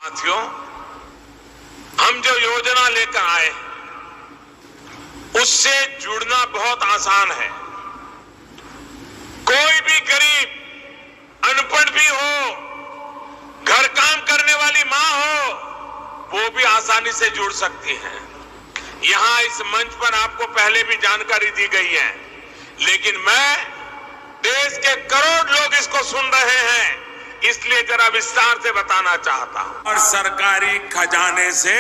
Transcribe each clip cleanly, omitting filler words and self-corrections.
साथियों, हम जो योजना लेकर आए उससे जुड़ना बहुत आसान है। कोई भी गरीब, अनपढ़ भी हो, घर काम करने वाली मां हो, वो भी आसानी से जुड़ सकती है। यहां इस मंच पर आपको पहले भी जानकारी दी गई है, लेकिन मैं देश के करोड़ लोग इसको सुन रहे हैं, इसलिए जरा विस्तार से बताना चाहता हूं। और सरकारी खजाने से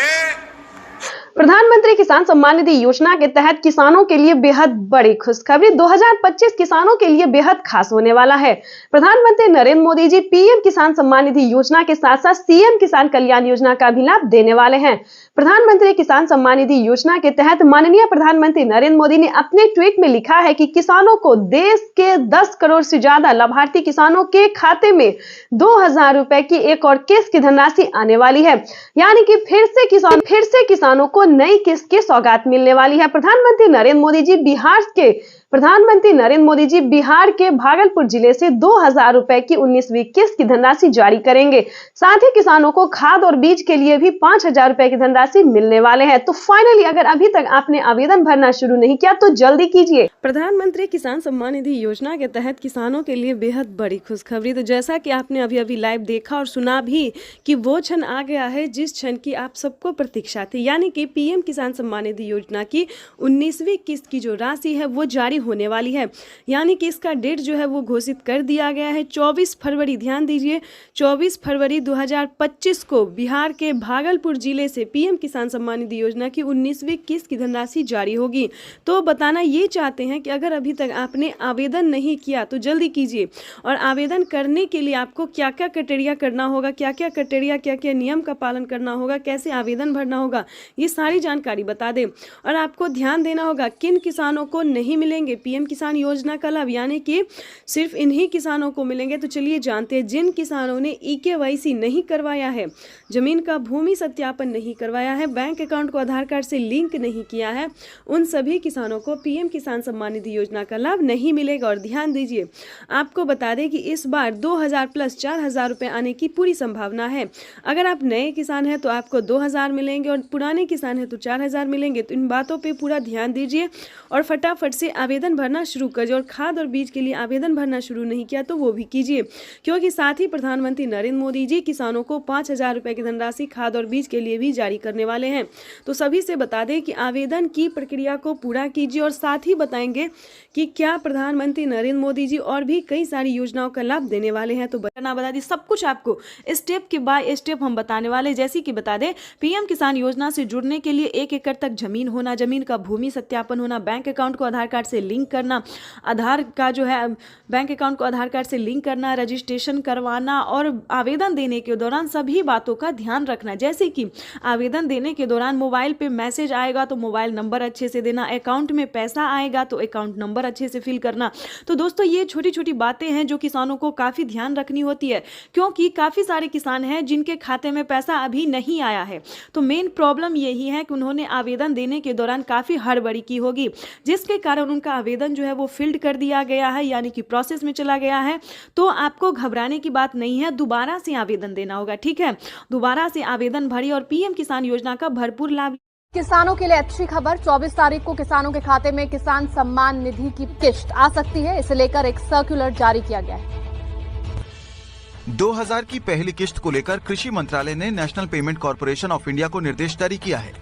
प्रधानमंत्री किसान सम्मान निधि योजना के तहत किसानों के लिए बेहद बड़ी खुशखबरी। 2025 किसानों के लिए बेहद खास होने वाला है। प्रधानमंत्री नरेंद्र मोदी जी पीएम किसान सम्मान निधि योजना के साथ साथ सीएम किसान कल्याण योजना का भी लाभ देने वाले हैं। प्रधानमंत्री किसान सम्मान निधि योजना के तहत माननीय प्रधानमंत्री नरेंद्र मोदी ने अपने ट्वीट में लिखा है कि किसानों को देश के 10 करोड़ से ज्यादा लाभार्थी किसानों के खाते में 2000 रुपए की एक और किस्त की धनराशि आने वाली है। यानी कि फिर से किसानों को नई किस्त की सौगात मिलने वाली है। प्रधानमंत्री नरेंद्र मोदी जी बिहार के भागलपुर जिले से 2000 रुपए की 19वीं किस्त की धनराशि जारी करेंगे। साथ ही किसानों को खाद और बीज के लिए भी 5000 रुपए की धनराशि मिलने वाले हैं। तो फाइनली अगर अभी तक आपने आवेदन भरना शुरू नहीं किया तो जल्दी कीजिए। प्रधानमंत्री किसान सम्मान निधि योजना के तहत किसानों के लिए बेहद बड़ी खुशखबरी। तो जैसा कि आपने अभी लाइव देखा और सुना भी कि वो क्षण आ गया है जिस क्षण की आप सबको प्रतीक्षा थी, यानी कि पीएम किसान सम्मान निधि योजना की 19वीं किस्त की जो राशि है वो जारी होने वाली है। यानी कि इसका डेट जो है वो घोषित कर दिया गया है 24 फरवरी। ध्यान दीजिए, 24 फरवरी 2025 को बिहार के भागलपुर जिले से पीएम किसान सम्मान निधि योजना की 19वीं किस्त की धनराशि जारी होगी। तो बताना ये चाहते हैं कि अगर अभी तक आपने आवेदन नहीं किया तो जल्दी कीजिए। और आवेदन करने के लिए आपको क्या क्या क्राइटेरिया करना होगा, क्या क्या नियम का पालन करना होगा, कैसे आवेदन भरना होगा, ये सारी जानकारी बता दें। और आपको ध्यान देना होगा किन किसानों को नहीं मिलेंगे पीएम किसान योजना का लाभ, यानी कि सिर्फ इन्हीं किसानों को मिलेंगे। तो चलिए जानते हैं। जिन किसानों ने EKYC नहीं करवाया है, जमीन का भूमि सत्यापन नहीं करवाया है, बैंक अकाउंट को आधार कार्ड से लिंक नहीं किया है, उन सभी किसानों को पीएम किसान सम्मान निधि योजना का लाभ नहीं मिलेगा। और ध्यान दीजिए, आपको बता दें कि इस बार 2000 प्लस 4000 रुपए आने की पूरी संभावना है। अगर आप नए किसान हैं तो आपको 2000 मिलेंगे और पुराने किसान हैं तो 4000 मिलेंगे। तो इन बातों पे पूरा ध्यान दीजिए और फटाफट से आवेदन भरना शुरू करिए। और खाद और बीज के लिए आवेदन भरना शुरू नहीं किया तो वो भी कीजिए, क्योंकि साथ ही प्रधानमंत्री नरेंद्र मोदी जी किसानों को 5000 रुपए की धनराशि खाद और बीज के लिए भी जारी करने वाले हैं। तो सभी से बता दें कि आवेदन की प्रक्रिया को पूरा कीजिए और साथ ही बताएंगे कि क्या प्रधानमंत्री नरेंद्र मोदी जी और भी कई सारी योजनाओं का लाभ देने वाले हैं। तो बता दी सब कुछ आपको स्टेप के बाय स्टेप हम बताने वाले। जैसे कि बता दें, पीएम किसान योजना से जुड़ने के लिए 1 एकड़ तक जमीन होना, जमीन का भूमि सत्यापन होना, बैंक अकाउंट को आधार कार्ड से लिंक करना, आधार का जो है बैंक अकाउंट को आधार कार्ड से लिंक करना, रजिस्ट्रेशन करवाना और आवेदन देने के दौरान सभी बातों का ध्यान रखना। जैसे कि आवेदन देने के दौरान मोबाइल पे मैसेज आएगा तो मोबाइल नंबर अच्छे से देना, अकाउंट में पैसा आएगा तो अकाउंट नंबर अच्छे से फिल करना। तो दोस्तों ये छोटी छोटी बातें हैं जो किसानों को काफ़ी ध्यान रखनी होती है, क्योंकि काफ़ी सारे किसान हैं जिनके खाते में पैसा अभी नहीं आया है। तो मेन प्रॉब्लम यही है कि उन्होंने आवेदन देने के दौरान काफ़ी हड़बड़ी की होगी, जिसके कारण उनका आवेदन जो है वो फील्ड कर दिया गया है, यानी कि प्रोसेस में चला गया है। तो आपको घबराने की बात नहीं है, दोबारा से आवेदन देना होगा। ठीक है, दोबारा से आवेदन भरिए और पीएम किसान योजना का भरपूर लाभ। किसानों के लिए अच्छी खबर, 24 तारीख को किसानों के खाते में किसान सम्मान निधि की किस्त आ सकती है। इसे लेकर एक सर्कुलर जारी किया गया है। 2000 की पहली किस्त को लेकर कृषि मंत्रालय ने national payment corporation of India को निर्देश जारी किया है।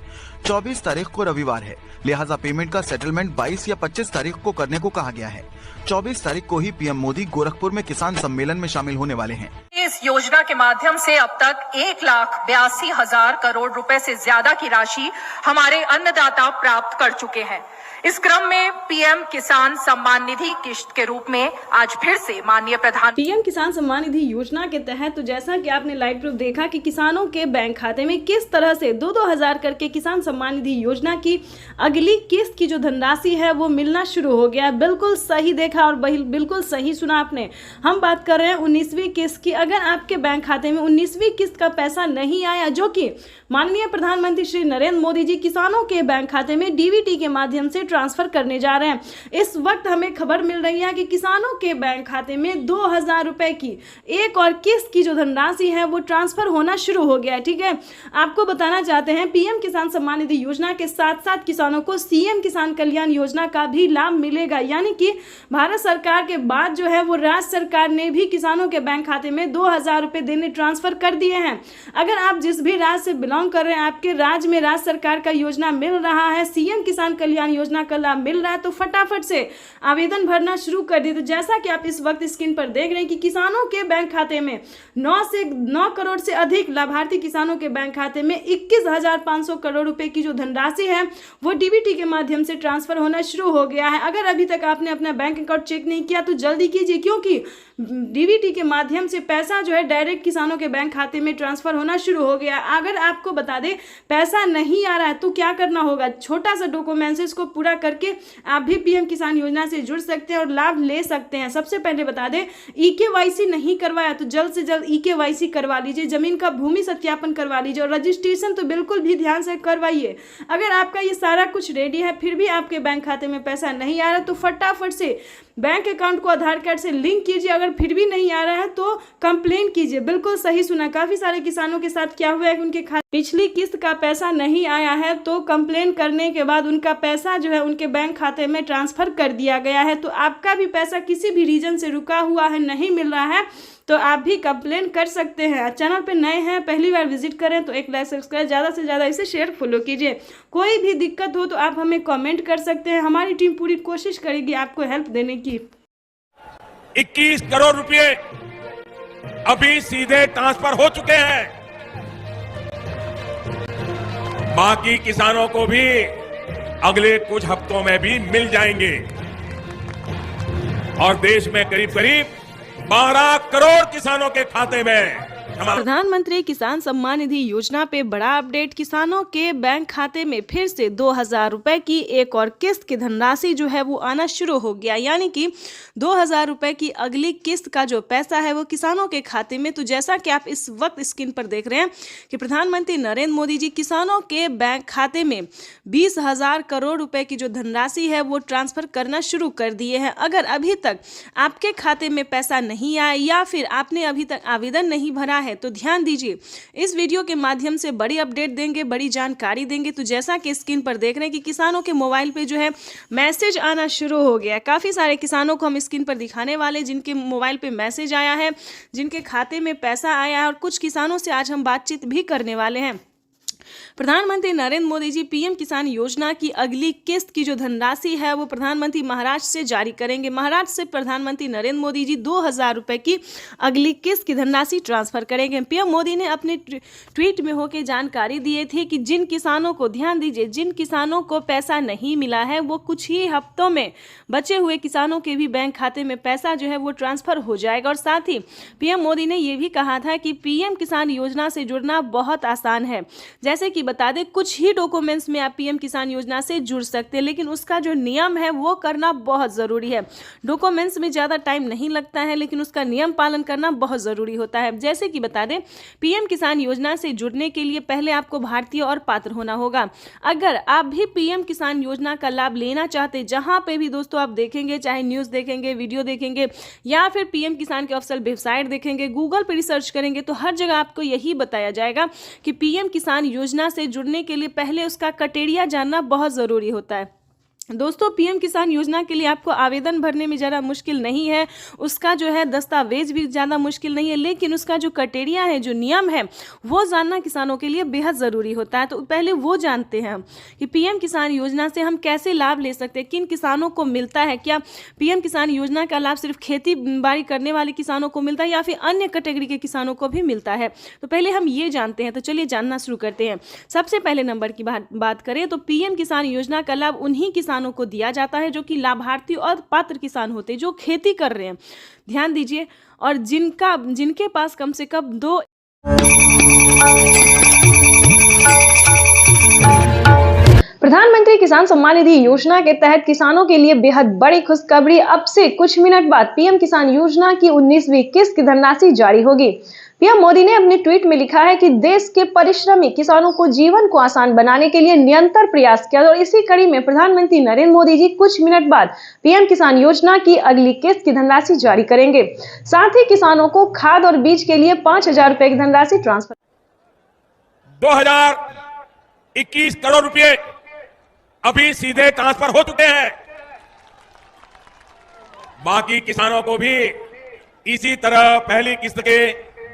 24 तारीख को रविवार है, लिहाजा पेमेंट का सेटलमेंट 22 या 25 तारीख को करने को कहा गया है। 24 तारीख को ही पीएम मोदी गोरखपुर में किसान सम्मेलन में शामिल होने वाले हैं। इस योजना के माध्यम से अब तक 1,82,000 करोड़ रुपए से ज्यादा की राशि हमारे अन्नदाता प्राप्त कर चुके हैं। इस क्रम में पीएम किसान सम्मान निधि किस्त के रूप में आज फिर से माननीय पीएम किसान सम्मान निधि योजना के तहत तो जैसा कि आपने लाइव प्रूफ देखा कि किसानों के बैंक खाते में किस तरह से 2-2 हजार करके किसान सम्मान निधि योजना की अगली किस्त की जो धनराशि है वो मिलना शुरू हो गया। बिल्कुल सही देखा और बिल्कुल सही सुना आपने। हम बात कर रहे हैं 19वीं किस्त की। अगर अगर आपके बैंक खाते में 19वीं किस्त का पैसा नहीं आया, जो कि माननीय प्रधानमंत्री श्री नरेंद्र मोदी जी किसानों के बैंक खाते में डीबीटी के माध्यम से ट्रांसफर करने जा रहे हैं। इस वक्त हमें खबर मिल रही है कि किसानों के बैंक खाते में 2000 रुपए की एक और किस्त की जो धनराशि है वो ट्रांसफर होना शुरू हो गया है। ठीक है, आपको बताना चाहते हैं पीएम किसान सम्मान निधि योजना के साथ साथ किसानों को सीएम किसान कल्याण योजना का भी लाभ मिलेगा। यानी कि भारत सरकार के बाद जो है वो राज्य सरकार ने भी किसानों के बैंक खाते में 2000 रुपए देने ट्रांसफर कर दिए हैं। अगर आप जिस भी राज्य से बिलोंग कर रहे हैं, आपके राज्य में राज्य सरकार का योजना मिल रहा है, सीएम किसान कल्याण योजना का लाभ मिल रहा है, तो फटाफट से आवेदन भरना शुरू कर दिए। तो जैसा कि आप इस वक्त स्क्रीन पर देख रहे हैं कि किसानों के बैंक खाते में 9 करोड़ से अधिक लाभार्थी किसानों के बैंक खाते में 21,500 करोड़ रुपए की जो धनराशि है वो डीबीटी के माध्यम से ट्रांसफर होना शुरू हो गया है। अगर अभी तक आपने अपना बैंक अकाउंट चेक नहीं किया तो जल्दी कीजिए, क्योंकि डीबीटी के माध्यम से पैसा जो है डायरेक्ट किसानों के बैंक खाते में ट्रांसफर होना शुरू हो गया। अगर आपको बता दें पैसा नहीं आ रहा है तो क्या करना होगा, छोटा सा डॉक्यूमेंट्स को पूरा करके आप भी पीएम किसान योजना से जुड़ सकते हैं और लाभ ले सकते हैं। सबसे पहले बता दें, ईकेवाईसी नहीं करवाया तो जल्द से जल्द ईकेवाईसी करवा लीजिए, जमीन का भूमि सत्यापन करवा लीजिए और रजिस्ट्रेशन तो बिल्कुल भी ध्यान से करवाइए। अगर आपका ये सारा कुछ रेडी है फिर भी आपके बैंक खाते में पैसा नहीं आ रहा तो फटाफट से बैंक अकाउंट को आधार कार्ड से लिंक कीजिए। अगर फिर भी नहीं आ रहा है तो कंप्लेन कीजिए। बिल्कुल सही सुना, काफी सारे किसानों के साथ क्या हुआ है कि उनके खाते पिछली किस्त का पैसा नहीं आया है तो कंप्लेन करने के बाद उनका पैसा जो है उनके बैंक खाते में ट्रांसफर कर दिया गया है। तो आपका भी पैसा किसी भी रीजन से रुका हुआ है, नहीं मिल रहा है, तो आप भी कंप्लेन कर सकते हैं। चैनल पे नए हैं, पहली बार विजिट करें तो एक लाइक सब्सक्राइब, ज़्यादा से ज़्यादा इसे शेयर फॉलो कीजिए। कोई भी दिक्कत हो तो आप हमें कमेंट कर सकते हैं, हमारी टीम पूरी कोशिश करेगी आपको हेल्प देने की। 21 करोड़ रुपए अभी सीधे ट्रांसफर हो चुके हैं। बाकी किसानों को भी अगले कुछ हफ्तों में भी मिल जाएंगे और देश में करीब करीब 12 करोड़ किसानों के खाते में प्रधानमंत्री किसान सम्मान निधि योजना पे बड़ा अपडेट। किसानों के बैंक खाते में फिर से 2000 रुपए की एक और किस्त की धनराशि जो है वो आना शुरू हो गया। यानी कि 2000 रुपए की अगली किस्त का जो पैसा है वो किसानों के खाते में। तो जैसा कि आप इस वक्त स्क्रीन पर देख रहे हैं कि प्रधानमंत्री नरेंद्र मोदी जी किसानों के बैंक खाते में 20,000 करोड़ रुपए की जो धनराशि है वो ट्रांसफर करना शुरू कर दिए हैं। अगर अभी तक आपके खाते में पैसा नहीं आया या फिर आपने अभी तक आवेदन नहीं भरा है तो ध्यान दीजिए, इस वीडियो के माध्यम से बड़ी अपडेट देंगे, बड़ी जानकारी देंगे। तो जैसा कि स्क्रीन पर देख रहे हैं कि किसानों के मोबाइल पे जो है मैसेज आना शुरू हो गया। काफ़ी सारे किसानों को हम स्क्रीन पर दिखाने वाले जिनके मोबाइल पे मैसेज आया है, जिनके खाते में पैसा आया है, और कुछ किसानों से आज हम बातचीत भी करने वाले हैं। प्रधानमंत्री नरेंद्र मोदी जी पीएम किसान योजना की अगली किस्त की जो धनराशि है वो प्रधानमंत्री महाराष्ट्र से जारी करेंगे। महाराष्ट्र से प्रधानमंत्री नरेंद्र मोदी जी 2000 रुपए की अगली किस्त की धनराशि ट्रांसफर करेंगे। पीएम मोदी ने अपने ट्वीट में होकर जानकारी दी थी कि जिन किसानों को, ध्यान दीजिए, जिन किसानों को पैसा नहीं मिला है वो कुछ ही हफ्तों में बचे हुए किसानों के भी बैंक खाते में पैसा जो है वो ट्रांसफर हो जाएगा। और साथ ही पीएम मोदी ने ये भी कहा था कि पीएम किसान योजना से जुड़ना बहुत आसान है। जैसे कि बता दें, कुछ ही डॉक्यूमेंट्स में आप पीएम किसान योजना से जुड़ सकते हैं, लेकिन उसका जो नियम है वो करना बहुत ज़रूरी है। डॉक्यूमेंट्स में ज़्यादा टाइम नहीं लगता है, लेकिन उसका नियम पालन करना बहुत ज़रूरी होता है। जैसे कि बता दें, पीएम किसान योजना से जुड़ने के लिए पहले आपको भारतीय और पात्र होना होगा। अगर आप भी पीएम किसान योजना का लाभ लेना चाहते, जहां पे भी दोस्तों आप देखेंगे, चाहे न्यूज़ देखेंगे, वीडियो देखेंगे या फिर पीएम किसान के ऑफिशियल वेबसाइट देखेंगे, गूगल पर रिसर्च करेंगे, तो हर जगह आपको यही बताया जाएगा कि पीएम किसान योजना से जुड़ने के लिए पहले उसका क्राइटेरिया जानना बहुत ज़रूरी होता है। दोस्तों, पीएम किसान योजना के लिए आपको आवेदन भरने में ज़्यादा मुश्किल नहीं है, उसका जो है दस्तावेज भी ज़्यादा मुश्किल नहीं है, लेकिन उसका जो क्राइटेरिया है, जो नियम है, वो जानना किसानों के लिए बेहद ज़रूरी होता है। तो पहले वो जानते हैं कि पीएम किसान योजना से हम कैसे लाभ ले सकते हैं, किन किसानों को मिलता है, क्या पीएम किसान योजना का लाभ सिर्फ खेती बाड़ी करने वाले किसानों को मिलता है या फिर अन्य कैटेगरी के किसानों को भी मिलता है। तो पहले हम ये जानते हैं। तो चलिए जानना शुरू करते हैं। सबसे पहले नंबर की बात करें तो पीएम किसान योजना का लाभ उन्हीं किसानों को दिया जाता है जो कि लाभार्थी और पात्र किसान होते हैं, जो खेती कर रहे हैं। ध्यान दीजिए, और जिनके पास कम से कम 2 प्रधानमंत्री किसान सम्मान निधि योजना के तहत किसानों के लिए बेहद बड़ी खुशखबरी। अब से कुछ मिनट बाद पीएम किसान योजना की 19वीं किस्त की धनराशि जारी होगी। पीएम मोदी ने अपने ट्वीट में लिखा है कि देश के परिश्रमी किसानों को जीवन को आसान बनाने के लिए निरंतर प्रयास किया और इसी कड़ी में प्रधानमंत्री नरेंद्र मोदी जी कुछ मिनट बाद पीएम किसान योजना की अगली किस्त की धनराशि जारी करेंगे। साथ ही किसानों को खाद और बीज के लिए 5,000 रुपए की धनराशि ट्रांसफर 2021 करोड़ रुपए अभी सीधे ट्रांसफर हो चुके हैं। बाकी किसानों को भी इसी तरह पहली किस्त के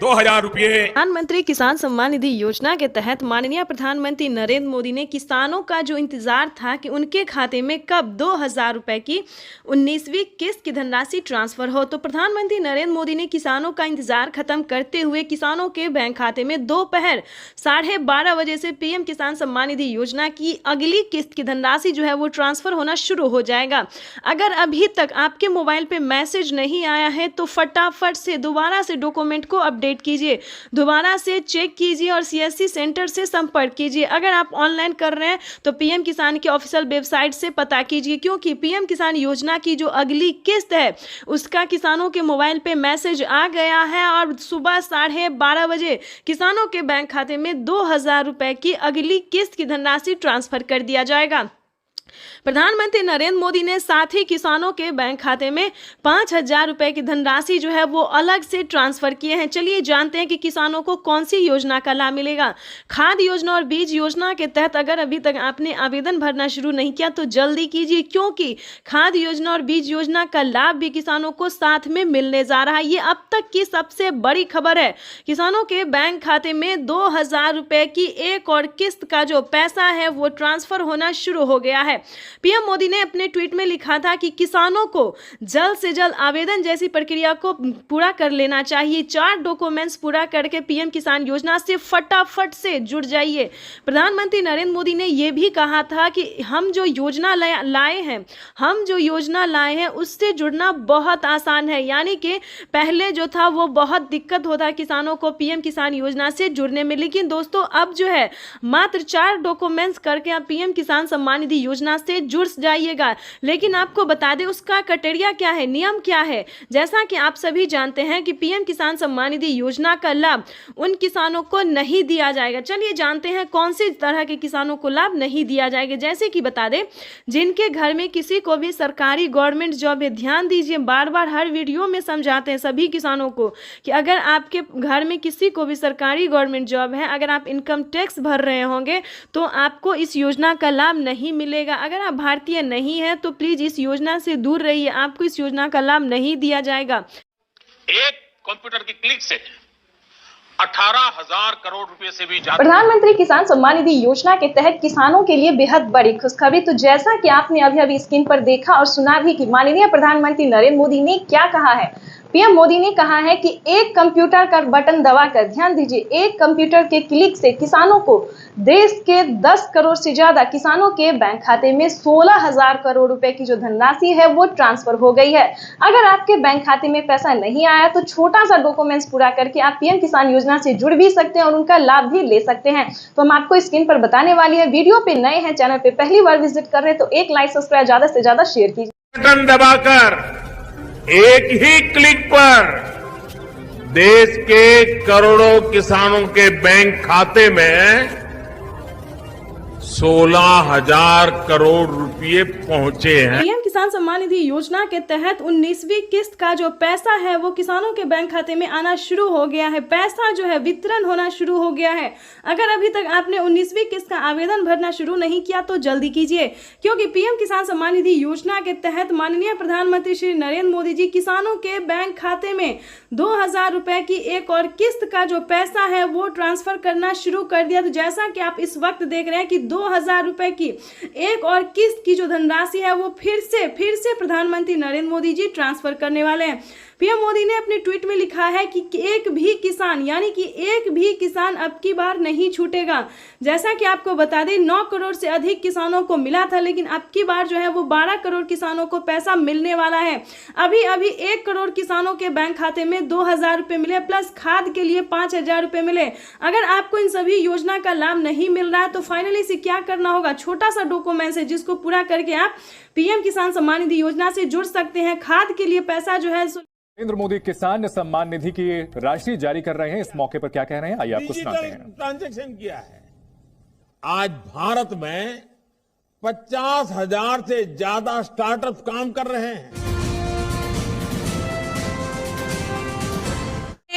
2,000 रुपए। प्रधानमंत्री किसान सम्मान निधि योजना के तहत माननीय प्रधानमंत्री नरेंद्र मोदी ने किसानों का जो इंतजार था कि उनके खाते में कब 2,000 रुपए की 19वीं किस्त की धनराशि ट्रांसफर हो, तो प्रधानमंत्री नरेंद्र मोदी ने किसानों का इंतजार खत्म करते हुए किसानों के बैंक खाते में दोपहर 12:30 बजे से पीएम किसान सम्मान निधि योजना की अगली किस्त की धनराशि जो है वो ट्रांसफर होना शुरू हो जाएगा। अगर अभी तक आपके मोबाइल पे मैसेज नहीं आया है तो फटाफट से दोबारा से डॉक्यूमेंट को अपडेट कीजिए, दोबारा से चेक कीजिए और सीएससी सेंटर से संपर्क कीजिए। अगर आप ऑनलाइन कर रहे हैं तो पीएम किसान की ऑफिशियल वेबसाइट से पता कीजिए, क्योंकि पीएम किसान योजना की जो अगली किस्त है उसका किसानों के मोबाइल पे मैसेज आ गया है और सुबह 12:30 बजे किसानों के बैंक खाते में 2,000 रुपए की अगली किस्त की धनराशि ट्रांसफर कर दिया जाएगा। प्रधानमंत्री नरेंद्र मोदी ने साथ ही किसानों के बैंक खाते में 5,000 रुपए की धनराशि जो है वो अलग से ट्रांसफर किए हैं। चलिए जानते हैं कि किसानों को कौन सी योजना का लाभ मिलेगा। खाद योजना और बीज योजना के तहत अगर अभी तक आपने आवेदन भरना शुरू नहीं किया तो जल्दी कीजिए, क्योंकि खाद योजना और बीज योजना का लाभ भी किसानों को साथ में मिलने जा रहा है। ये अब तक की सबसे बड़ी खबर है। किसानों के बैंक खाते में 2,000 रुपए की एक और किस्त का जो पैसा है वो ट्रांसफर होना शुरू हो गया है। पीएम मोदी ने अपने ट्वीट में लिखा था कि किसानों को जल्द से जल्द आवेदन जैसी प्रक्रिया को पूरा कर लेना चाहिए। 4 डॉक्यूमेंट्स पूरा करके पीएम किसान योजना से फटाफट से जुड़ जाइए। प्रधानमंत्री नरेंद्र मोदी ने यह भी कहा था कि हम जो योजना लाए हैं उससे जुड़ना बहुत आसान है, यानी कि पहले जो था वो बहुत दिक्कत होता किसानों को पीएम किसान योजना से जुड़ने में, लेकिन दोस्तों अब जो है मात्र 4 डॉक्यूमेंट्स करके आप पीएम किसान सम्मान निधि योजना से जुड़ जाइएगा। लेकिन आपको बता दें उसका क्राइटेरिया क्या है, नियम क्या है। जैसा कि आप सभी जानते हैं कि पीएम किसान सम्मान निधि योजना का लाभ उन किसानों को नहीं दिया जाएगा। चलिए जानते हैं कौन सी तरह के किसानों को लाभ नहीं दिया जाएगा। जैसे कि बता दें जिनके घर में किसी को भी सरकारी गवर्नमेंट जॉब है, ध्यान दीजिए, बार बार हर वीडियो में समझाते हैं सभी किसानों को कि अगर आपके घर में किसी को भी सरकारी गवर्नमेंट जॉब है, अगर आप इनकम टैक्स भर रहे होंगे तो आपको इस योजना का लाभ नहीं मिलेगा। अगर आप भारतीय नहीं है तो प्लीज इस योजना से दूर रहिए, आपको इस योजना का लाभ नहीं दिया जाएगा। एक कंप्यूटर की क्लिक से 18,000 करोड़ रुपए से भी ज्यादा। प्रधानमंत्री किसान सम्मान निधि योजना के तहत किसानों के लिए बेहद बड़ी खुशखबरी। तो जैसा कि आपने अभी स्क्रीन पर देखा और सुना भी कि माननीय प्रधानमंत्री नरेंद्र मोदी ने क्या कहा है। पीएम मोदी ने कहा है कि एक कंप्यूटर का बटन दबाकर, ध्यान दीजिए, एक कंप्यूटर के क्लिक से किसानों को देश के 10 करोड़ से ज्यादा किसानों के बैंक खाते में 16,000 करोड़ रुपए की जो धनराशि है वो ट्रांसफर हो गई है। अगर आपके बैंक खाते में पैसा नहीं आया तो छोटा सा डॉक्यूमेंट्स पूरा करके आप पीएम किसान योजना से जुड़ भी सकते हैं और उनका लाभ भी ले सकते हैं। तो हम आपको स्क्रीन पर बताने वाली है। वीडियो पे नए हैं, चैनल पे पहली बार विजिट कर रहे हैं तो एक लाइक, सब्सक्राइब, ज्यादा से ज्यादा शेयर कीजिए। बटन दबाकर एक ही क्लिक पर देश के करोड़ों किसानों के बैंक खाते में 16,000 करोड़ रुपए पहुंचे हैं। पीएम किसान सम्मान निधि योजना के तहत 19वीं किस्त का जो पैसा है वो किसानों के बैंक खाते में आना शुरू हो गया है। पैसा जो है वितरण होना शुरू हो गया है। अगर अभी तक आपने 19वीं किस्त का आवेदन भरना शुरू नहीं किया तो जल्दी कीजिए, क्योंकि पीएम किसान सम्मान निधि योजना के तहत माननीय प्रधानमंत्री श्री नरेंद्र मोदी जी किसानों के बैंक खाते में 2,000 रुपए की एक और किस्त का जो पैसा है वो ट्रांसफर करना शुरू कर दिया। तो जैसा कि आप इस वक्त देख रहे हैं कि 2,000 रुपए की एक और किस्त की जो धनराशि है वो फिर से प्रधानमंत्री नरेंद्र मोदी जी ट्रांसफर करने वाले हैं। पीएम मोदी ने अपने ट्वीट में लिखा है कि एक भी किसान यानी कि एक भी किसान अब की बार नहीं छूटेगा। जैसा कि आपको बता दें 9 करोड़ से अधिक किसानों को मिला था, लेकिन अब की बार जो है वो 12 करोड़ किसानों को पैसा मिलने वाला है। अभी 1 करोड़ किसानों के बैंक खाते में 2,000 रुपए मिले, प्लस खाद के लिए 5,000 रुपए मिले। अगर आपको इन सभी योजना का लाभ नहीं मिल रहा है तो फाइनली से क्या करना होगा, छोटा सा डॉक्यूमेंट्स है जिसको पूरा करके आप पीएम किसान सम्मान निधि योजना से जुड़ सकते हैं। खाद के लिए पैसा जो है नरेंद्र मोदी किसान सम्मान निधि की राशि जारी कर रहे हैं। इस मौके पर क्या कह रहे हैं, आइए आपको सुनाते हैं। ट्रांजैक्शन किया है। आज भारत में 50,000 से ज्यादा स्टार्टअप काम कर रहे हैं।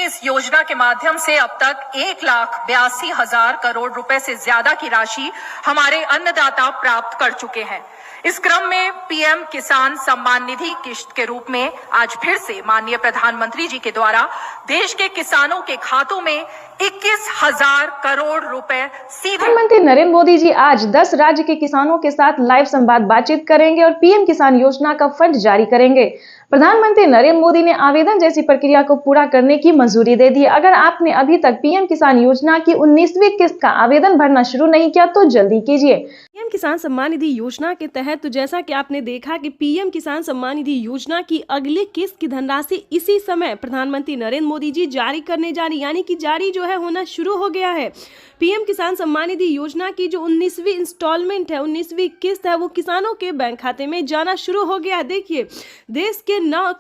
इस योजना के माध्यम से अब तक 1,82,000 करोड़ रुपए से ज्यादा की राशि हमारे अन्नदाता प्राप्त कर चुके हैं। इस क्रम में पीएम किसान सम्मान निधि किश्त के रूप में आज फिर से माननीय प्रधानमंत्री जी के द्वारा देश के किसानों के खातों में 21,000 करोड़ रुपए सीधे। प्रधानमंत्री नरेंद्र मोदी जी आज 10 राज्य के किसानों के साथ लाइव संवाद बातचीत करेंगे और पीएम किसान योजना का फंड जारी करेंगे। प्रधानमंत्री नरेंद्र मोदी ने आवेदन जैसी प्रक्रिया को पूरा करने की मंजूरी दे दी। अगर आपने अभी तक पीएम किसान योजना की 19वीं किस्त का आवेदन भरना शुरू नहीं किया तो जल्दी कीजिए। पीएम किसान सम्मान निधि योजना के तहत तो जैसा कि आपने देखा कि पीएम किसान सम्मान निधि योजना की अगली किस्त की धनराशि इसी समय प्रधानमंत्री नरेंद्र मोदी जी जारी करने जा रही, यानी कि जारी जो है होना शुरू हो गया है। पीएम किसान सम्मान निधि योजना की जो 19वीं इंस्टॉलमेंट है, 19वीं किस्त है, वो किसानों के बैंक खाते में जाना शुरू हो गया है। देखिए देश के 9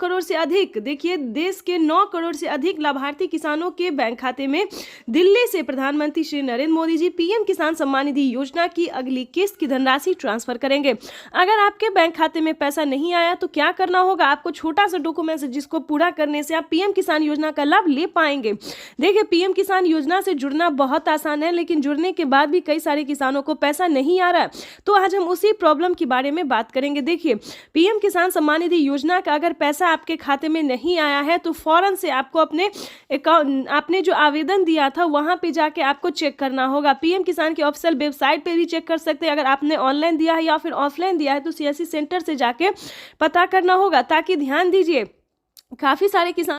करोड़ से अधिक लाभार्थी किसानों के बैंक खाते में दिल्ली से प्रधानमंत्री श्री नरेंद्र मोदी जी पीएम किसान सम्मान निधि योजना की अगली किस्त की धनराशि ट्रांसफर करेंगे। अगर आपके बैंक खाते में पैसा नहीं आया तो क्या करना होगा, आपको छोटा सा डॉक्यूमेंट है जिसको पूरा करने से आप पीएम किसान योजना का लाभ ले पाएंगे। देखिए पीएम किसान योजना से जुड़ना बहुत आसान है, लेकिन जुड़ने के बाद भी कई सारे किसानों को पैसा नहीं आ रहा है। तो आज हम उसी प्रॉब्लम के बारे में बात करेंगे। देखिए पीएम किसान सम्मान निधि योजना का अगर पैसा आपके खाते में नहीं आया है तो फौरन से आपको अपने अकाउंट, आपने जो आवेदन दिया था वहां पे जाके आपको चेक करना होगा। पीएम किसान की ऑफिशियल वेबसाइट पे भी चेक कर सकते हैं। अगर आपने ऑनलाइन दिया है या फिर ऑफलाइन दिया है तो सीएससी सेंटर से जाके पता करना होगा। ताकि ध्यान दीजिए काफी सारे किसान